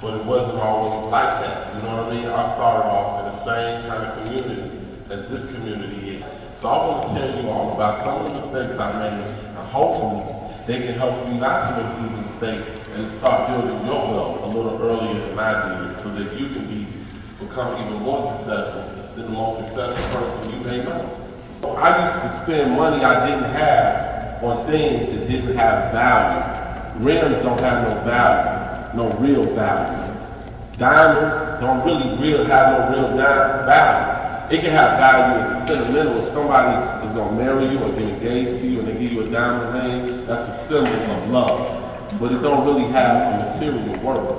But it wasn't always like that, you know what I mean? I started off in the same kind of community as this community is. So I want to tell you all about some of the mistakes I made, and hopefully they can help you not to make these mistakes and start building your wealth a little earlier than I did, so that you can become even more successful than the most successful person you may know. I used to spend money I didn't have on things that didn't have value. Rims don't have no value. No real value. Diamonds don't really have no real value. It can have value as a sentimental. If somebody is going to marry you or get engaged to you and they give you a diamond ring, that's a symbol of love. But it don't really have a material worth.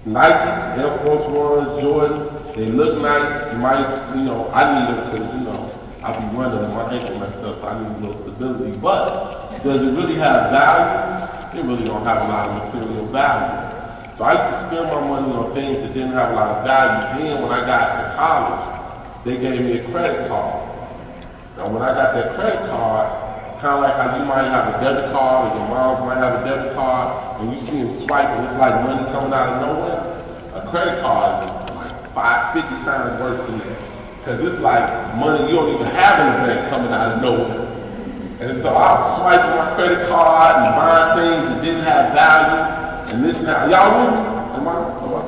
Nikes, Air Force Ones, Jordans, they look nice. You might, I need them because, I be running and my ankle messed up, so I need a little stability. But does it really have value? It really don't have a lot of material value. So I used to spend my money on things that didn't have a lot of value. Then when I got to college, they gave me a credit card. Now when I got that credit card, kind of like how you might have a debit card or your moms might have a debit card, and you see them swiping, it's like money coming out of nowhere. A credit card is like 50 times worse than that. Because it's like money you don't even have in the bank coming out of nowhere. And so I was swiping my credit card and buying things that didn't have value. And this now, y'all with me? Am I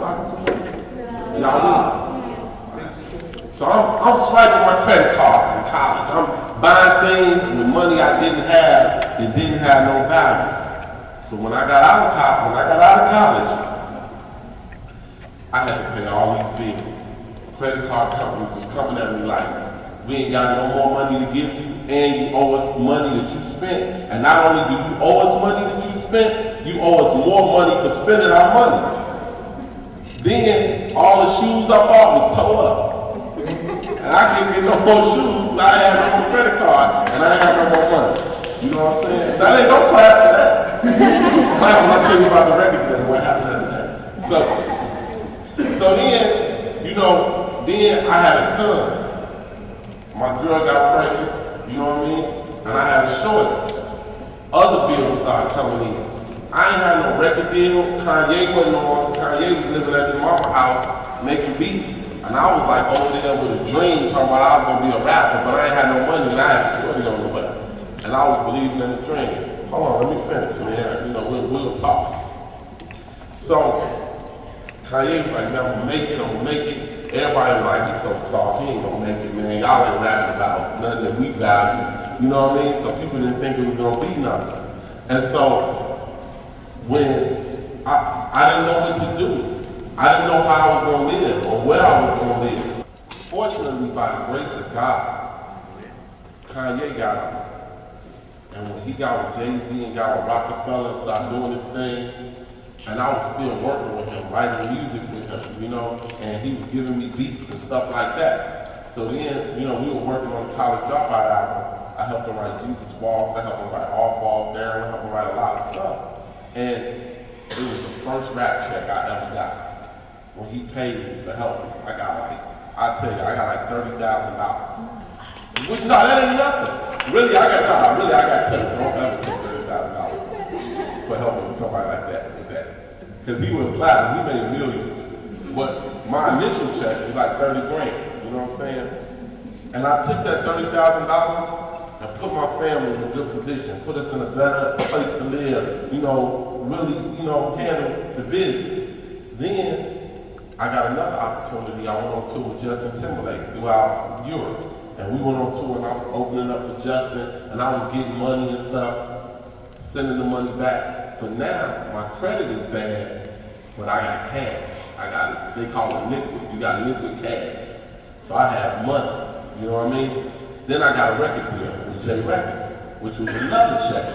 talking too much? Y'all with me? So I'm swiping my credit card in college. I'm buying things with money I didn't have that didn't have no value. So when I got out of college, I had to pay all these bills. Credit card companies was coming at me like, we ain't got no more money to give you, and you owe us money that you spent. And not only do you owe us money that you spent, you owe us more money for spending our money. Then all the shoes I bought was tore up. And I couldn't get no more shoes because I had no more credit card and I ain't got no more money. You know what I'm saying? That ain't no clap for that. Clap when I tell you about the record deal and what happened after that. So then, then I had a son. My girl got pregnant, you know what I mean? And I had a shortage. Other bills started coming in. I ain't had no record deal. Kanye wasn't on. Kanye was living at his mama's house making beats. And I was like over there with a dream talking about I was going to be a rapper, but I ain't had no money and I had a shortage on the way. And I was believing in the dream. Hold on, let me finish, man. We'll talk. So Kanye was like, man, I'm gonna make it. Everybody was like, he's so soft, he ain't gonna make it, man. Y'all ain't rapping about nothing that we value. You know what I mean? So people didn't think it was gonna be nothing. And so when I didn't know what to do. I didn't know how I was gonna live or where I was gonna live. Fortunately, by the grace of God, Kanye got him. And when he got with Jay-Z and got with Rockefeller and started doing this thing, and I was still working with him, writing music with him, and he was giving me beats and stuff like that. So then, we were working on the College Dropout album. I helped him write Jesus Walks, I helped him write All Falls Down, I helped him write a lot of stuff. And it was the first rap check I ever got. When he paid me for helping, I got like $30,000. No, that ain't nothing. Really, I got tips. Don't ever take $30,000 for helping somebody like that. Because he went platinum, he made millions. But my initial check was like 30 grand, you know what I'm saying? And I took that $30,000 and put my family in a good position, put us in a better place to live, really, handle the business. Then I got another opportunity. I went on tour with Justin Timberlake throughout Europe. And we went on tour and I was opening up for Justin and I was getting money and stuff, sending the money back. But now, my credit is bad, but I got cash. They call it liquid. You got liquid cash. So I have money, you know what I mean? Then I got a record deal with J Records, which was another check.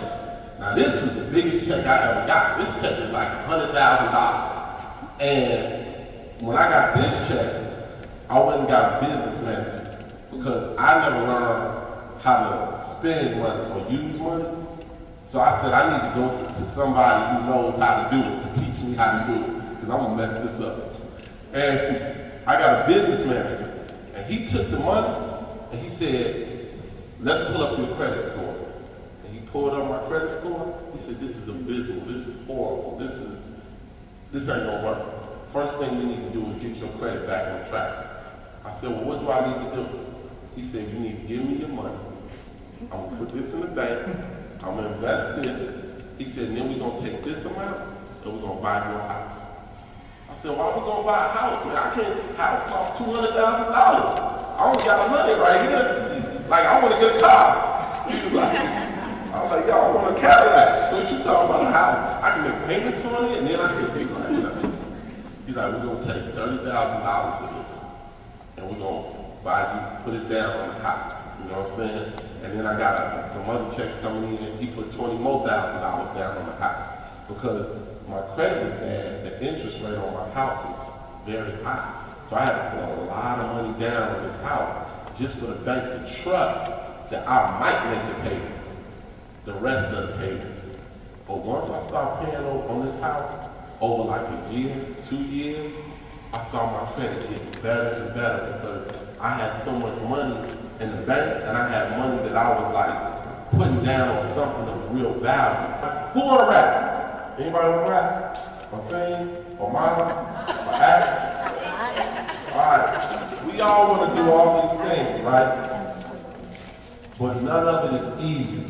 Now this was the biggest check I ever got. This check was like $100,000. And when I got this check, I went and got a business manager because I never learned how to spend money or use money. So I said, I need to go to somebody who knows how to do it, to teach me how to do it, because I'm gonna mess this up. And I got a business manager, and he took the money, and he said, let's pull up your credit score. And he pulled up my credit score. He said, this is abysmal, this is horrible, this ain't gonna work. First thing you need to do is get your credit back on track. I said, well, what do I need to do? He said, you need to give me your money. I'm gonna put this in the bank. I'm gonna invest this. He said, and then we're gonna take this amount and we're gonna buy you a house. I said, why are we gonna buy a house, man? House costs $200,000. I only got 100 right here. Like, I wanna get a car. He was like, I was like, yo, I want a Cadillac. What you talking about, a house? I can make payments on it and then I can be like, he's like, we're gonna take $30,000 of this and we're gonna buy you, put it down on the house. You know what I'm saying? And then I got some other checks coming in, and he put $20,000 more down on the house. Because my credit was bad, the interest rate on my house was very high. So I had to put a lot of money down on this house just for the bank to trust that I might make the payments, the rest of the payments. But once I started paying on this house, over like a year, 2 years, I saw my credit get better and better because I had so much money in the bank, and I had money that I was like putting down on something of real value. Who wanna rap? Anybody wanna rap? Or sing? Or model? Or act? Alright, we all wanna do all these things, right? But none of it is easy.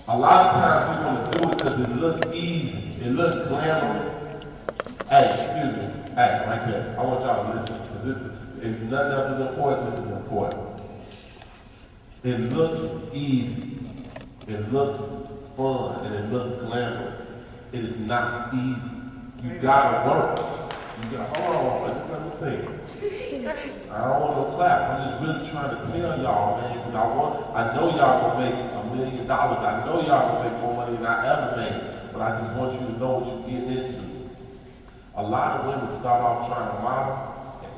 A lot of times we wanna do it because it looks easy, it looks glamorous. Hey, excuse me, hey, right there, I want y'all to listen, because this is, if nothing else is important, this is important. It looks easy, it looks fun, and it looks glamorous. It is not easy. You gotta work. You gotta, hold on, let me sing. I don't want no class, I'm just really trying to tell y'all, man, because I know y'all gonna make $1 million. I know y'all gonna make more money than I ever made, but I just want you to know what you're getting into. A lot of women start off trying to model,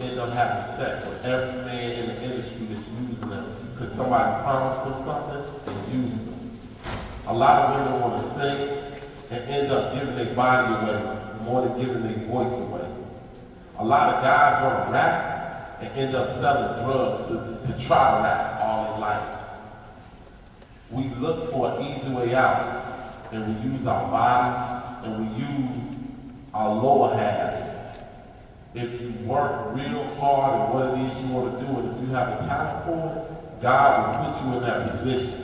end up having sex with every man in the industry that's using them because somebody promised them something and used them. A lot of women want to sing and end up giving their body away more than giving their voice away. A lot of guys want to rap and end up selling drugs to try to rap all in life. We look for an easy way out, and we use our bodies and we use our lower halves. If you work real hard at what it is you want to do, and if you have a talent for it, God will put you in that position.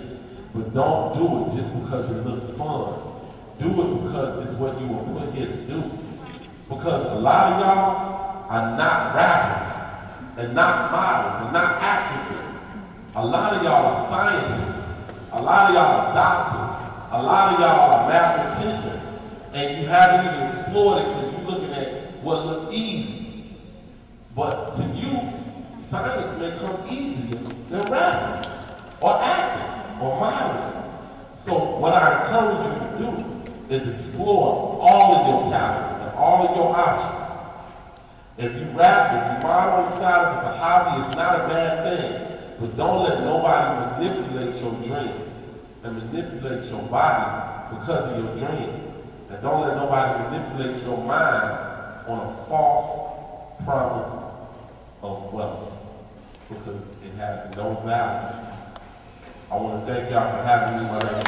But don't do it just because it looks fun. Do it because it's what you were put here to do. Because a lot of y'all are not rappers, and not models, and not actresses. A lot of y'all are scientists. A lot of y'all are doctors. A lot of y'all are mathematicians. And you haven't even explored it because you're looking at what looks easy. But to you, science may come easier than rapping, or acting, or modeling. So what I encourage you to do is explore all of your talents and all of your options. If you rap, if you model on the side, if it's a hobby, it's not a bad thing. But don't let nobody manipulate your dream and manipulate your body because of your dream. And don't let nobody manipulate your mind on a false promise of wealth, because it has no value. I want to thank y'all for having me.